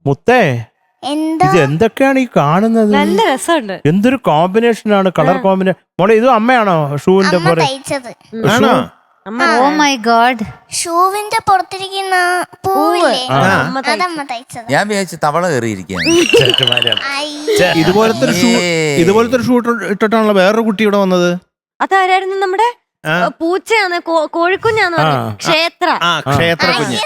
മുത്തേ എന്തോ ഇത് എന്തൊക്കെയാണ് ഈ കാണുന്നത്? നല്ല രസമുണ്ട്. എന്തൊരു കോമ്പിനേഷൻ ആണ്, കളർ കോമ്പിനേഷൻ. മോളെ ഇത് അമ്മയാണോ ഷൂവിന്റെ അമ്മ പുറ തയ്ച്ചത്. ആണോ? അമ്മ ഓ മൈ ഗോഡ്. ഷൂവിന്റെ പുറത്തിരിക്കുന്ന പൂവില്ലേ, അമ്മ അതമ്മ തയ്ച്ചത്. ഞാൻ വിചാരിച്ചു തവള കയറിയിരിക്കുകയാണ്. അയ്യ. ഇതുപോലത്തെ ഒരു ഷൂട്ട് ഇട്ടിട്ടാണല്ലോ വേറൊരു കുട്ടി ഇവിടെ വന്നത്. അതാരായിരുന്നു? നമ്മുടെ പൂച്ചയാണ്, കോഴിക്കുഞ്ഞാന്ന് പറഞ്ഞു. ക്ഷേത്ര. ആ ക്ഷേത്ര കുഞ്ഞ്.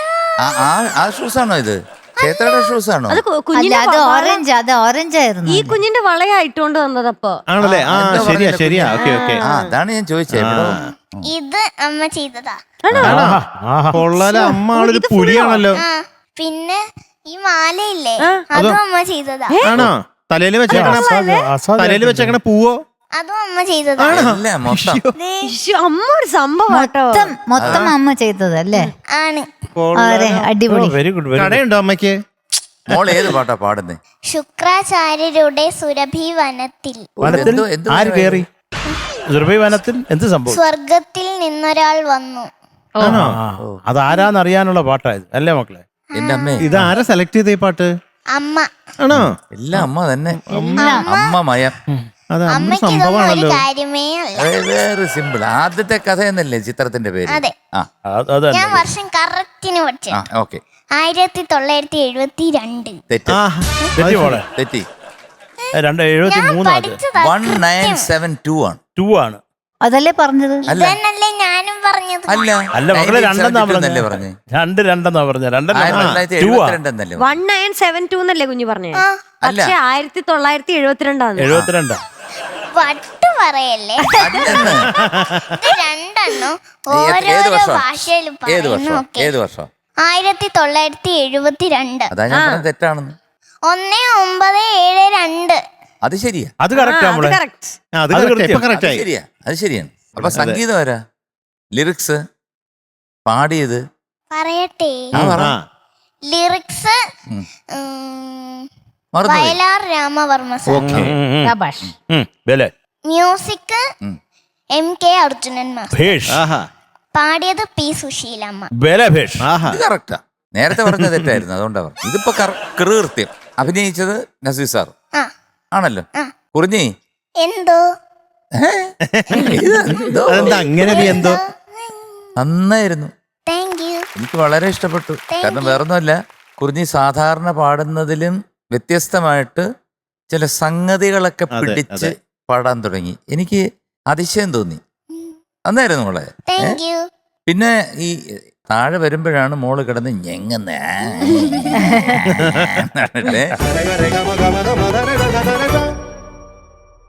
ആ ഷൂസ് ആണോ ഇത്? ക്ഷേത്രയുടെ ഷൂസ് ആണോ? അത് അല്ല, കുഞ്ഞിന്റെ അത് ഓറഞ്ച്, അത് ഓറഞ്ച് ആയിരുന്നു. ഈ കുഞ്ഞിന്റെ വളയായിട്ടോണ്ട് വന്നതപ്പോ. ആണല്ലേ? ആ എന്താ ശരിയാ പറയുന്നത് ശരിയാ. കുഞ്ഞ്? Okay okay. ആ അതാണ് ഞാൻ ചോദിച്ചത്. ഇത് അമ്മ ചെയ്തതാ. കൊള്ളാല, അമ്മ ആളൊരു പുലിയാണല്ലോ. ആ പിന്നെ ഈ മാലയില്ലേ, അതും അമ്മ ചെയ്തതാ. ആണോ? തലയിൽ വെച്ചേക്കണ പൂവോ? അതും അമ്മ ചെയ്തതാ. അല്ല മൊത്തം അമ്മ ഒരു സംഭവം കേട്ടോ. മൊത്തം അമ്മ ചെയ്തത് അല്ലേ? ആണ്. അതെ, അടിപൊളി. Very good. കടയുണ്ടോ അമ്മയ്ക്ക്? മോൾ ഏത് പാട്ടാ പാടുന്നേ? ശുക്രാചാര്യരുടെ സുരഭി വനത്തിൽ വനത്തിൽ എന്ത് ആര് കയറി? സുരഭി വനത്തിൽ എന്ത് സംഭവം? സ്വർഗത്തിൽ നിന്നൊരാൾ വന്നു. അതാരാന്നറിയാനുള്ള പാട്ടായത് അല്ലേ മക്കളെ? എന്റെ അമ്മേ, ഇത് ആരാ സെലക്ട് ചെയ്ത ഈ പാട്ട്? അമ്മ. ആണോ? എല്ലാം അമ്മ തന്നെ. അമ്മ മയം. അത് അമ്മ അമ്മയ്ക്ക് ഇതൊന്നും ഒരു സംഭവമാണല്ലോ. കാര്യമേ അല്ല. വേറെ സിമ്പിൾ. ആദ്യത്തെ കഥ എന്നല്ലേ ചിത്രത്തിന്റെ പേര്? അതെ. ആ ഞാൻ വർഷം കറക്റ്റിന് പഠിച്ചു. ആ ഓക്കെ. 1972. തെറ്റ്. തെറ്റി മോളെ, തെറ്റി. 73 പഠിച്ചതാ. 1972 ആണ്. 2 ആണ്. അതല്ലേ പറഞ്ഞത്? അല്ല ഇതന്നല്ലേ ഞാനും പറഞ്ഞത്. അല്ല അല്ല മക്കളെ, 1972 എന്നല്ലേ രണ്ടെന്നാ പറഞ്ഞേ? രണ്ടെന്നാ പറഞ്ഞ. 1972 എന്നല്ലേ? 1972 എന്നല്ലേ കുഞ്ഞു പറഞ്ഞേ? അല്ല. പക്ഷെ 1972 72. വട്ട് പറയല്ലേ. അല്ലെന്ന്. ഇത് രണ്ടെണ്ണം ഏത് ഓരോരോ വർഷം? ഭാഷയിൽ ഏത് വർഷം? പറയുന്നു. ഏത് വർഷം? 1972. അതാ ഞാൻ പറഞ്ഞത് തെറ്റാണെന്ന്. 1972. അത് ശരിയാ. അത് കറക്റ്റ് നമ്മളെ. കറക്റ്റ്. ആ, അത് അത് correct. കൃത്യം. ഇപ്പൊ അത് correct ആയി. ശരിയാ. അത് ശരിയാണ്. അപ്പൊ സംഗീതം ആരാ? ലിറിക്സ് പാടിയത്? പറയട്ടെ. ആ, പറ. ആ. ലിറിക്സ് മറന്നുപോയി. വയലാർ രാമവർമ്മ സാർ. ശബാഷ്. ബലെ മ്യൂസിക് ഉം. MK Arjunan master. ഭേഷ്. ആഹാ. പാടിയത് P സുശീലമ്മ. ബലെ ഭേഷ്. ആഹാ. ഇത് കറക്റ്റാ. നേരത്തെ പറഞ്ഞ തെറ്റായിരുന്നു, അതുകൊണ്ടാ പറഞ്ഞു. ഇതിപ്പോ കൃത്യം. അഭിനയിച്ചത് നസീർ സാർ ആ ആണല്ലോ. ആ. കുറിഞ്ഞി എന്തോ അതെന്താ അങ്ങനെ? നീ എന്തോ നന്നായിരുന്നു. Thank you. എനിക്ക് വളരെ ഇഷ്ടപ്പെട്ടു. കാരണം വേറൊന്നുമല്ല, കുറിഞ്ഞി സാധാരണ പാടുന്നതിലും വ്യത്യസ്തമായിട്ട് ചില സംഗതികളൊക്കെ അതെ, പിടിച്ച് അതെ. പാടാൻ തുടങ്ങി. എനിക്ക് അതിശയം തോന്നി. നന്നായിരുന്നു മോളെ. Thank you. പിന്നെ ഈ താഴെ വരുമ്പോഴാണ് മോള് കിടന്ന് ഞെങ്ങുന്നേ.